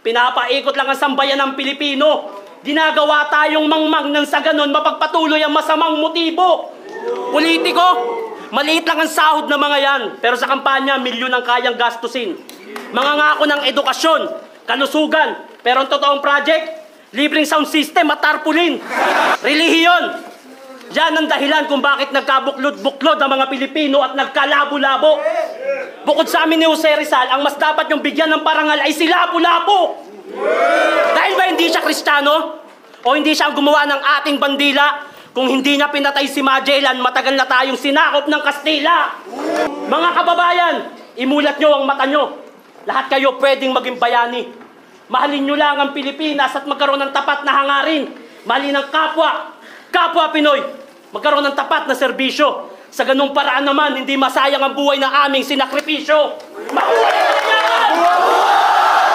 Pinapaikot lang ang sambayan ng Pilipino. Ginagawa tayong mangmang nang sa ganon mapagpatuloy ang masamang motibo. Politiko, maliit lang ang sahod ng mga yan, pero sa kampanya, milyon ang kayang gastusin. Mga ngako ng edukasyon, kalusugan, pero ang totoong project, libreng sound system at tarpaulin. Relihiyon. Yan ang dahilan kung bakit nagkabuklod-buklod ang mga Pilipino at nagkalabo-labo. Bukod sa amin ni Jose Rizal, ang mas dapat yung bigyan ng parangal ay si Lapu-Lapu. Dahil ba hindi siya Kristiyano? O hindi siya ang gumawa ng ating bandila? Kung hindi niya pinatay si Magellan, matagal na tayong sinakop ng Kastila. Mga kababayan, imulat nyo ang mata nyo. Lahat kayo pwedeng maging bayani. Mahalin nyo lang ang Pilipinas at magkaroon ng tapat na hangarin. Mahalin ang kapwa Pinoy. Magkaroon ng tapat na serbisyo. Sa ganung paraan naman, hindi masayang ang buhay na aming sinakripisyo. Mabuhay na kanya!